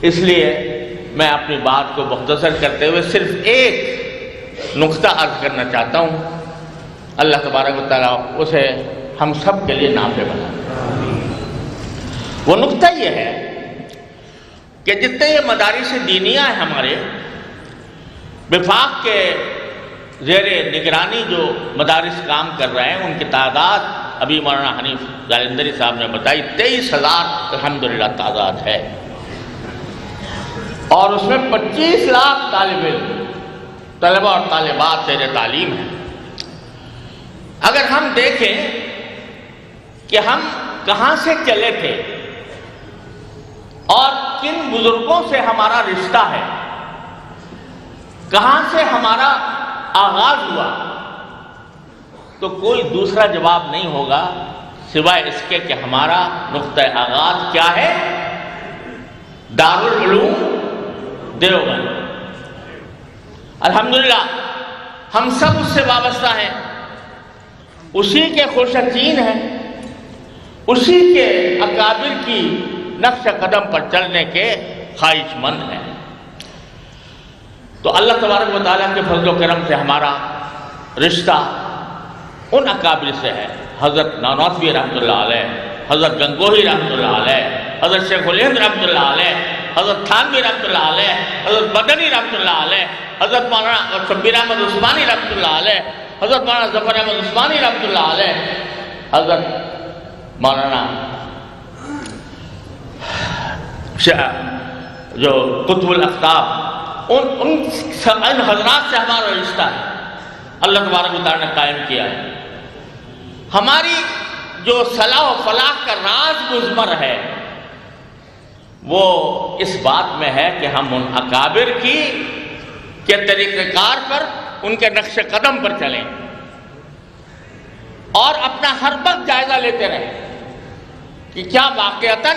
اس لیے میں اپنی بات کو مختصر کرتے ہوئے صرف ایک نقطہ عرض کرنا چاہتا ہوں، اللہ تبارک و تعالیٰ اسے ہم سب کے لیے نافع بنائے۔ وہ نقطہ یہ ہے کہ جتنے یہ مدارس دینیہ ہیں ہمارے وفاق کے زیر نگرانی جو مدارس کام کر رہے ہیں، ان کی تعداد ابھی مولانا حنیف جالندری صاحب نے بتائی 23,000 الحمدللہ تعداد ہے، اور اس میں 25 لاکھ طالب علم، طلبہ اور طالبات زیر تعلیم ہیں۔ اگر ہم دیکھیں کہ ہم کہاں سے چلے تھے اور کن بزرگوں سے ہمارا رشتہ ہے، کہاں سے ہمارا آغاز ہوا، تو کوئی دوسرا جواب نہیں ہوگا سوائے اس کے کہ ہمارا نقطہ آغاز کیا ہے؟ دارالعلوم دیوبند۔ الحمدللہ ہم سب اس سے وابستہ ہیں، اسی کے خوشچین ہیں، اسی کے اکابر کی نقش قدم پر چلنے کے خواہش مند ہیں۔ تو اللہ تبارک و تعالیٰ کے فضل و کرم سے ہمارا رشتہ ان اکابر سے ہے، حضرت نانوتوی رحمۃ اللہ علیہ، حضرت گنگوہی رحمۃ اللہ علیہ، حضرت شیخ الہند رحمۃ اللہ علیہ، حضرت تھانوی رحمۃ اللہ علیہ، حضرت مدنی رحمۃ اللہ علیہ، حضرت مولانا شبیر احمد عثمانی رحمۃ اللہ علیہ، حضرت مولانا ظفر احمد عثمانی رحمۃ اللہ علیہ، حضرت مولانا جو قطب الاقطاب، ان حضرات سے ہمارا رشتہ ہے، اللہ تبارک و تعالیٰ نے قائم کیا ہے۔ ہماری جو صلاح و فلاح کا راز مضمر ہے وہ اس بات میں ہے کہ ہم ان اکابر کے طریقہ کار پر، ان کے نقش قدم پر چلیں اور اپنا ہر وقت جائزہ لیتے رہیں کہ کیا واقعتاً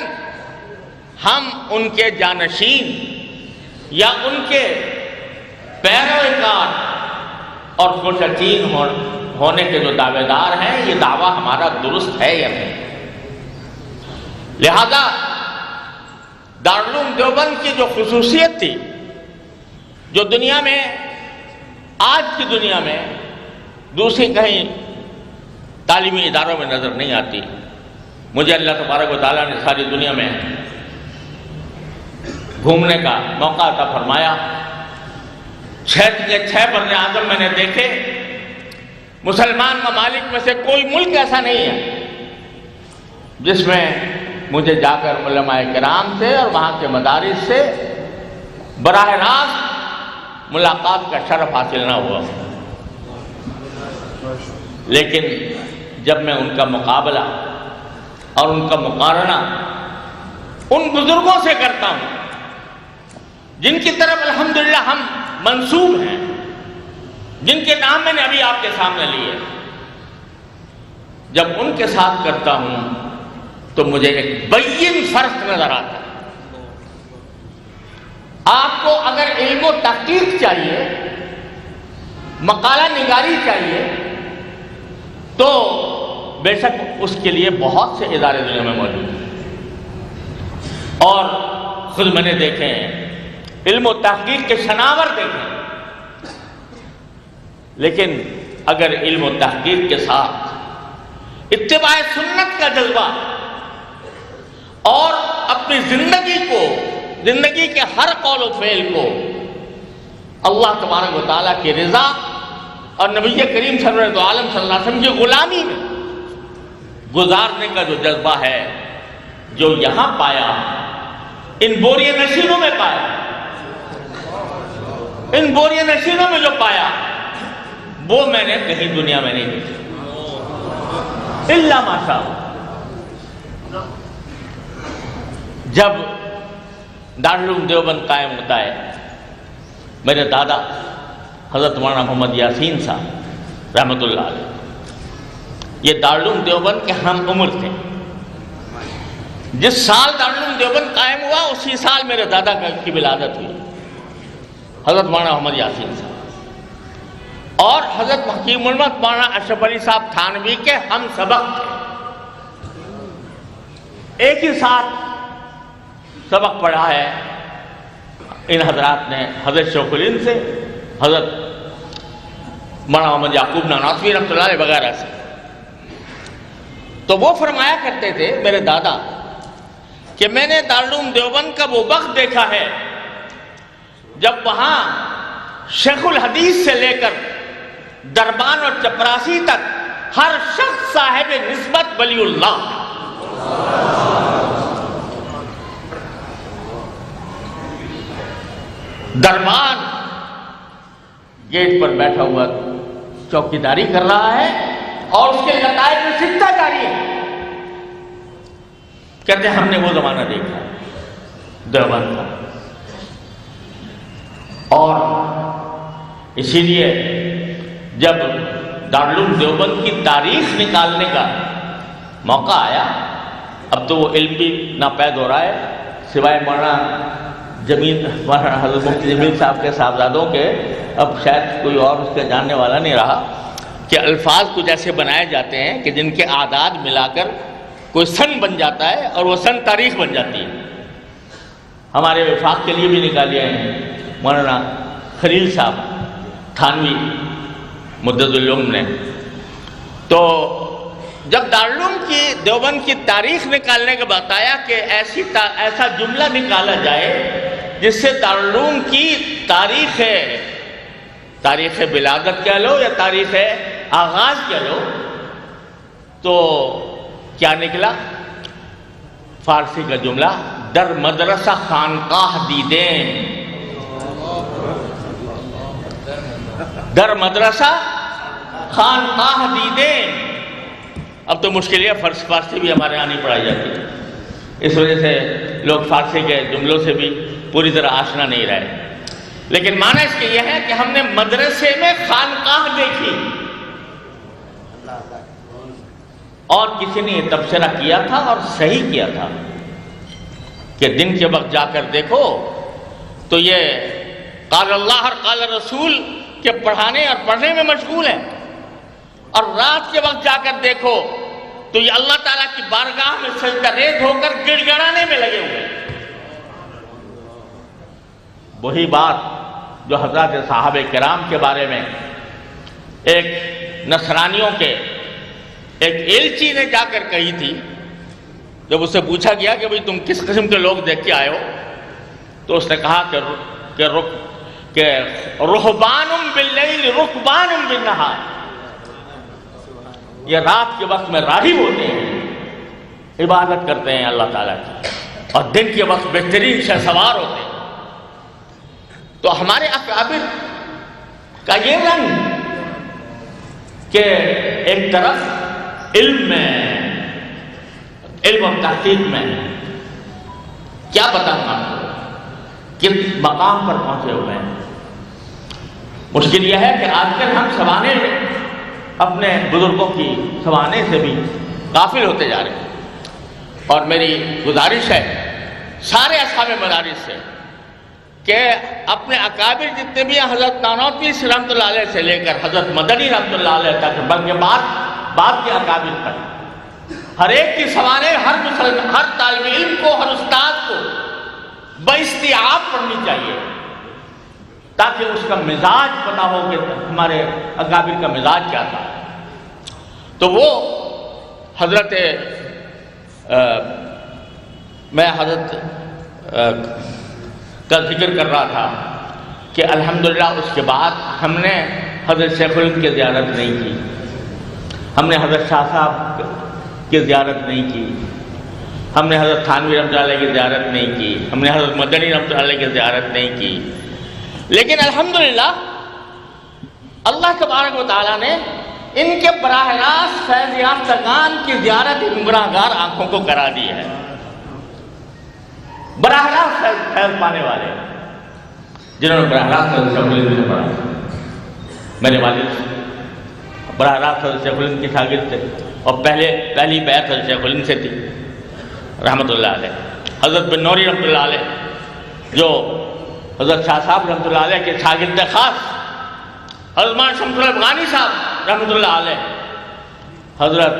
ہم ان کے جانشین یا ان کے پیروکار اور خوشچین ہونے کے جو دعوے دار ہیں، یہ دعویٰ ہمارا درست ہے یا نہیں۔ لہذا دارالعلوم دیوبند کی جو خصوصیت تھی، جو دنیا میں، آج کی دنیا میں دوسری کہیں تعلیمی اداروں میں نظر نہیں آتی، مجھے اللہ تبارک و تعالیٰ نے ساری دنیا میں گھومنے کا موقع عطا فرمایا۔ 6 بر اعظم میں نے دیکھے، مسلمان ممالک میں سے کوئی ملک ایسا نہیں ہے جس میں مجھے جا کر علماء کرام سے اور وہاں کے مدارس سے براہ راست ملاقات کا شرف حاصل نہ ہوا۔ لیکن جب میں ان کا مقابلہ اور ان کا مقارنہ ان بزرگوں سے کرتا ہوں جن کی طرف الحمدللہ ہم منسوب ہیں، جن کے نام میں نے ابھی آپ کے سامنے لیے، جب ان کے ساتھ کرتا ہوں تو مجھے ایک بین فرق نظر آتا ہے۔ آپ کو اگر علم و تحقیق چاہیے، مقالہ نگاری چاہیے، تو بے شک اس کے لیے بہت سے ادارے دنیا میں موجود ہیں، اور خود میں نے دیکھے ہیں، علم و تحقیق کے شناور دیکھیں، لیکن اگر علم و تحقیق کے ساتھ اتباع سنت کا جذبہ اور اپنی زندگی کے ہر قول و فعل کو اللہ تبارک و تعالیٰ کی رضا اور نبی کریم سرور دو عالم صلی اللہ علیہ وسلم کی غلامی میں گزارنے کا جو جذبہ ہے، جو یہاں پایا، ان بوریہ نشینوں میں پایا، ان بوریہ نشینوں میں جو پایا، وہ میں نے کہیں دنیا میں نہیں دیکھا الا ماشاء اللہ۔ جب دارالعلوم دیوبند قائم ہوتا ہے، میرے دادا حضرت مولانا محمد یاسین صاحب رحمۃ اللہ علیہ یہ دارالعلوم دیوبند کے ہم عمر تھے۔ جس سال دارالعلوم دیوبند قائم ہوا اسی سال میرے دادا کی ولادت ہوئی، حضرت مولانا محمد یاسین صاحب، اور حضرت حکیم علمت مولانا اشرف علی صاحب تھانوی کے ہم سبق تھے، ایک ہی ساتھ سبق پڑھا ہے، ان حضرات نے حضرت شیخ الہند سے، حضرت مولانا محمد یعقوب نانوتوی رحمۃ اللہ علیہ وغیرہ سے، تو وہ فرمایا کرتے تھے میرے دادا کہ میں نے دارالعلوم دیوبند کا وہ وقت دیکھا ہے جب وہاں شیخ الحدیث سے لے کر دربان اور چپراسی تک ہر شخص صاحب نسبت ولی اللہ، دربان گیٹ پر بیٹھا ہوا چوکیداری کر رہا ہے اور اس کے نتائج میں سکتہ جاری ہے، کہتے ہیں ہم نے وہ زمانہ دیکھا دیوبند کا، اور اسی لیے جب دارالعلوم دیوبند کی تاریخ نکالنے کا موقع آیا، اب تو وہ علم بھی ناپید ہو رہا ہے سوائے مولانا حضرت مفتی جمیل صاحب کے صاحبزادوں کے، اب شاید کوئی اور اس کے جاننے والا نہیں رہا، کہ الفاظ کچھ ایسے بنائے جاتے ہیں کہ جن کے اعداد ملا کر کوئی سن بن جاتا ہے اور وہ سن تاریخ بن جاتی ہے۔ ہمارے وفاق کے لیے بھی نکالے ہیں مولانا خلیل صاحب تھانوی مدد العلوم نے، تو جب دارالعلوم کی دیوبند کی تاریخ نکالنے کا بتایا کہ ایسا جملہ نکالا جائے جس سے دارالعلوم کی تاریخ ولادت کہہ لو یا تاریخ آغاز کہہ لو، تو کیا نکلا؟ فارسی کا جملہ در مدرسہ خانقاہ دیدیں، در مدرسہ خانقاہ دیدیں۔ اب تو مشکل ہے، فارسی بھی ہمارے یہاں نہیں پڑھائی جاتی، اس وجہ سے لوگ فارسی کے جملوں سے بھی پوری طرح آشنا نہیں رہے، لیکن معنی اس کے یہ ہے کہ ہم نے مدرسے میں خانقاہ دیکھی، اور کسی نے یہ تبصرہ کیا تھا اور صحیح کیا تھا کہ دن کے وقت جا کر دیکھو تو یہ قال اللہ اور قال رسول کے پڑھانے اور پڑھنے میں مشغول ہے، اور رات کے وقت جا کر دیکھو تو یہ اللہ تعالیٰ کی بارگاہ میں سجدہ ریز ہو کر گڑ گڑانے میں لگے ہوئے۔ وہی بات جو حضرات صحابہ کرام کے بارے میں ایک نصرانیوں کے ایک ایلچی نے جا کر کہی تھی، جب اس سے پوچھا گیا کہ بھئی تم کس قسم کے لوگ دیکھ کے آئے ہو، تو اس نے کہا کہ رہبان باللیل رکبان بالنہار، یہ رات کے وقت میں راہب ہوتے ہیں، عبادت کرتے ہیں اللہ تعالیٰ کی، اور دن کے وقت بہترین شہ سوار ہوتے ہیں۔ تو ہمارے اکابر کا یہ رنگ کہ ایک طرف علم و تحقیق میں کیا بتاؤں آپ کو کس مقام پر پہنچے ہوئے ہیں۔ مشکل یہ ہے کہ آج کل ہم سوانے اپنے بزرگوں کی سوانے سے بھی غافل ہوتے جا رہے ہیں، اور میری گزارش ہے سارے اصحاب مدارس سے کہ اپنے اکابر جتنے بھی حضرت نانوتوی رحمۃ اللہ علیہ سے لے کر حضرت مدنی رحمۃ اللہ علیہ تک، بلکہ بعد کے اکابر تک، ہر ایک کی سوانے ہر طالب علم کو، ہر استاد کو باستیعاب پڑھنی چاہیے، تاکہ اس کا مزاج پتا ہو کہ ہمارے اکابر کا مزاج کیا تھا۔ تو وہ حضرت میں حضرت کا ذکر کر رہا تھا کہ الحمدللہ اس کے بعد ہم نے حضرت شیخ الہند کی زیارت نہیں کی، ہم نے حضرت شاہ صاحب کی زیارت نہیں کی، ہم نے حضرت تھانوی رحمۃ اللہ علیہ کی زیارت نہیں کی، ہم نے حضرت مدنی رحمۃ اللہ علیہ کی زیارت نہیں کی، لیکن الحمدللہ اللہ تبارک و تعالیٰ نے ان کے براہ راست فیض یافتگان کی زیارت گمراہگار آنکھوں کو کرا دی ہے۔ براہ راست فیض پانے والے جنہوں نے براہ راست حضرت شیخ الہند سے پڑھا، میرے والد براہ راست حضرت شیخ الہند کی شاگرد تھے، اور پہلی بیعت حضرت شیخ الہند سے تھی رحمۃ اللہ علیہ۔ حضرت بن نوری رحمۃ اللہ علیہ جو حضرت شاہ صاحب رحمۃ اللہ علیہ کے شاگرد خاص، حضرت مولانا شمس الافغانی صاحب رحمۃ اللہ علیہ، حضرت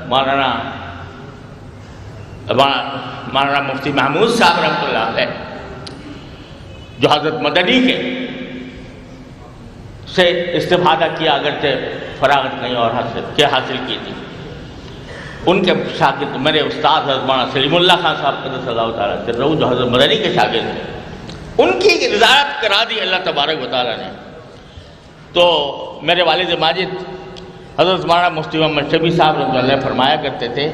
مولانا مفتی محمود صاحب رحمۃ اللہ علیہ، جو حضرت مدنی کے سے استفادہ کیا، اگرچہ فراغت کہیں اور حاصل کی تھی. ان کے شاگرد میرے استاد حضرت مولانا سلیم اللہ خان صاحب قدس اللہ تعالیٰ سرہ جو حضرت مدنی کے شاگرد تھے، ان کی رضایت کرا دی اللہ تبارک و تعالیٰ نے. تو میرے والد ماجد حضرت مولانا مفتی محمد شفیع صاحب رحمۃ اللہ فرمایا کرتے تھے،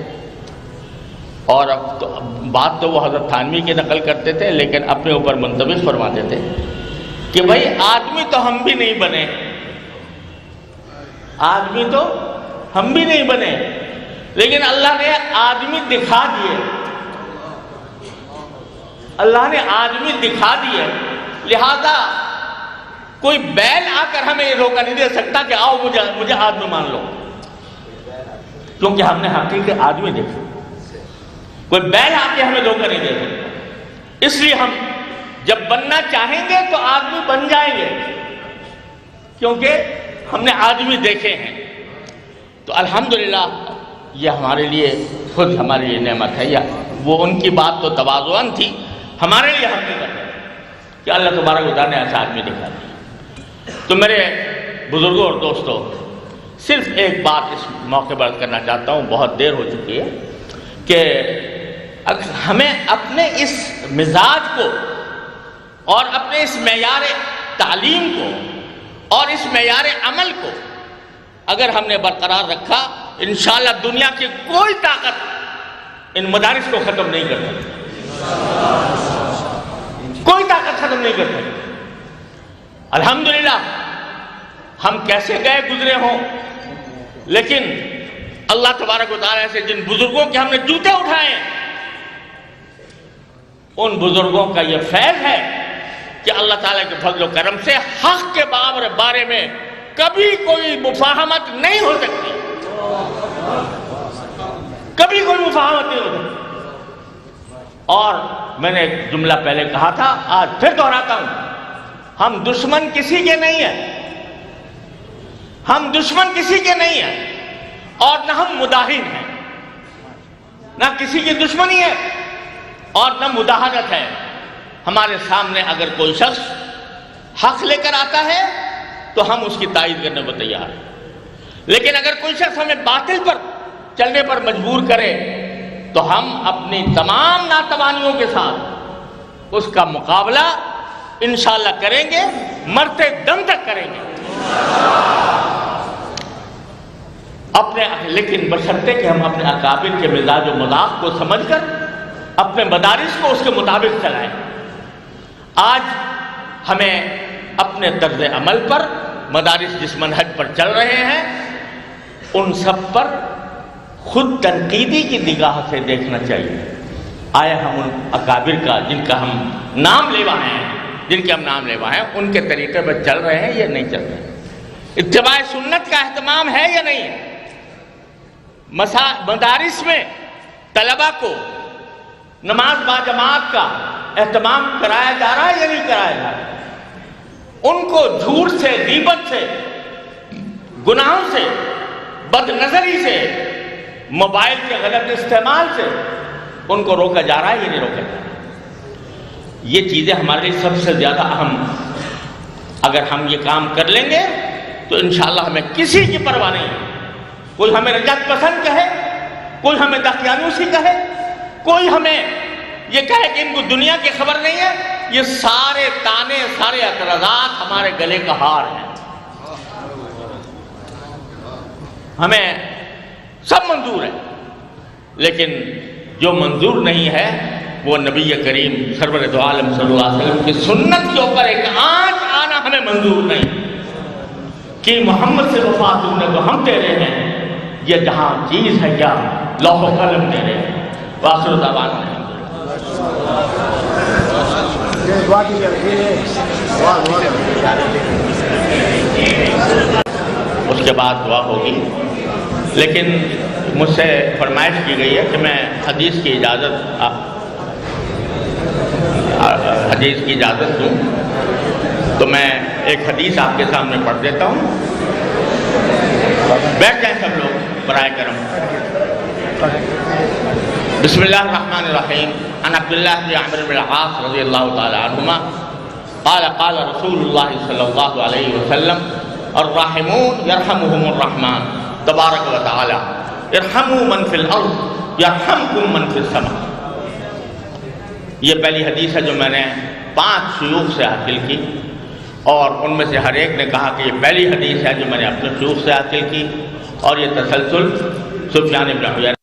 اور اب تو بات تو وہ حضرت تھانوی کی نقل کرتے تھے لیکن اپنے اوپر منطبق فرماتے تھے کہ بھائی آدمی تو ہم بھی نہیں بنے، آدمی تو ہم بھی نہیں بنے، لیکن اللہ نے آدمی دکھا دیے، اللہ نے آدمی دکھا دیے، لہذا کوئی بیل آ کر ہمیں یہ دھوکہ نہیں دے سکتا کہ آؤ مجھے آدمی مان لو، کیونکہ ہم نے حقیقی آدمی دیکھا. کوئی بیل آ کے ہمیں دھوکہ نہیں دے سکتا. اس لیے ہم جب بننا چاہیں گے تو آدمی بن جائیں گے، کیونکہ ہم نے آدمی دیکھے ہیں. تو الحمدللہ یہ ہمارے لیے خود ہمارے لیے نعمت ہے. یا وہ ان کی بات تو تواضعاً تھی، ہمارے لیے حقیقت ہے کہ اللہ تبارک و تعالیٰ نے ایسا آدمی دکھا دیا. تو میرے بزرگوں اور دوستوں، صرف ایک بات اس موقع پر کرنا چاہتا ہوں، بہت دیر ہو چکی ہے، کہ ہمیں اپنے اس مزاج کو اور اپنے اس معیار تعلیم کو اور اس معیار عمل کو اگر ہم نے برقرار رکھا، انشاءاللہ دنیا کی کوئی طاقت ان مدارس کو ختم نہیں کر سکتی، کوئی طاقت ختم نہیں کر سکتی. الحمدللہ ہم کیسے گئے گزرے ہوں، لیکن اللہ تبارک و تعالیٰ سے جن بزرگوں کے ہم نے جوتے اٹھائے ہیں، ان بزرگوں کا یہ فیض ہے کہ اللہ تعالیٰ کے فضل و کرم سے حق کے بارے میں کبھی کوئی مفاہمت نہیں ہو سکتی، کبھی کوئی مفاہمت نہیں ہو سکتی. اور میں نے ایک جملہ پہلے کہا تھا، آج پھر دہراتا ہوں، ہم دشمن کسی کے نہیں ہیں، ہم دشمن کسی کے نہیں ہیں، اور نہ ہم مداہن ہیں، نہ کسی کی دشمنی ہے اور نہ مداہنت ہے. ہمارے سامنے اگر کوئی شخص حق لے کر آتا ہے تو ہم اس کی تائید کرنے کو تیار ہیں، لیکن اگر کوئی شخص ہمیں باطل پر چلنے پر مجبور کرے تو ہم اپنی تمام ناتوانیوں کے ساتھ اس کا مقابلہ انشاءاللہ کریں گے، مرتے دم تک کریں گے. لیکن بشرطے کہ ہم اپنے اکابر کے مزاج و مذاق کو سمجھ کر اپنے مدارس کو اس کے مطابق چلائیں. آج ہمیں اپنے طرز عمل پر مدارس جس منہج پر چل رہے ہیں ان سب پر خود تنقیدی کی نگاہ سے دیکھنا چاہیے. آیا ہم ان اکابر کا جن کا ہم نام لیوا ہیں، ان کے طریقے پر چل رہے ہیں یا نہیں چل رہے ہیں؟ اتباع سنت کا اہتمام ہے یا نہیں ہے؟ مدارس میں طلبہ کو نماز با جماعت کا اہتمام کرایا جا رہا ہے یا نہیں کرایا جا رہا ہے؟ ان کو جھوٹ سے، غیبت سے، گناہوں سے، بد نظری سے، موبائل کے غلط استعمال سے ان کو روکا جا رہا ہے یا نہیں روکا جا رہا ہے؟ یہ چیزیں ہمارے لیے سب سے زیادہ اہم. اگر ہم یہ کام کر لیں گے تو انشاءاللہ ہمیں کسی کی پرواہ نہیں ہے. کوئی ہمیں رجعت پسند کہے، کوئی ہمیں دقیانوسی کہے، کوئی ہمیں یہ کہے کہ ان کو دنیا کی خبر نہیں ہے، یہ سارے تانے، سارے اعتراضات ہمارے گلے کا ہار ہیں. ہمیں سب منظور ہے، لیکن جو منظور نہیں ہے وہ نبی کریم سرور دو عالم صلی اللہ علیہ وسلم کی سنت کے اوپر ایک آنچ آنا ہمیں منظور نہیں کہ محمد سے وفا تم نے تو ہم دے رہے ہیں، یہ جہاں چیز ہے کیا لوح و قلم دے رہے ہیں. وآخر دعوانا اس کے بعد دعا ہوگی. لیکن مجھ سے فرمائش کی گئی ہے کہ میں حدیث کی اجازت دوں، تو میں ایک حدیث آپ کے سامنے پڑھ دیتا ہوں. بیٹھ جائیں سب لوگ برائے کرم. بسم اللہ الرحمن الرحیم. عن عبداللہ بن عمرو بن العاص رضی اللہ تعالی عنہما قال قال رسول اللہ صلی اللہ علیہ وسلم الراحمون یرحمہم الرحمن تبارک و تعالی ارحموا من فی الارض یرحمکم من فی السماء۔ یہ پہلی حدیث ہے جو میں نے 5 شیوخ سے حاصل کی، اور ان میں سے ہر ایک نے کہا کہ یہ پہلی حدیث ہے جو میں نے اپنے شیوخ سے حاصل کی، اور یہ تسلسل سفیان بن عیینہ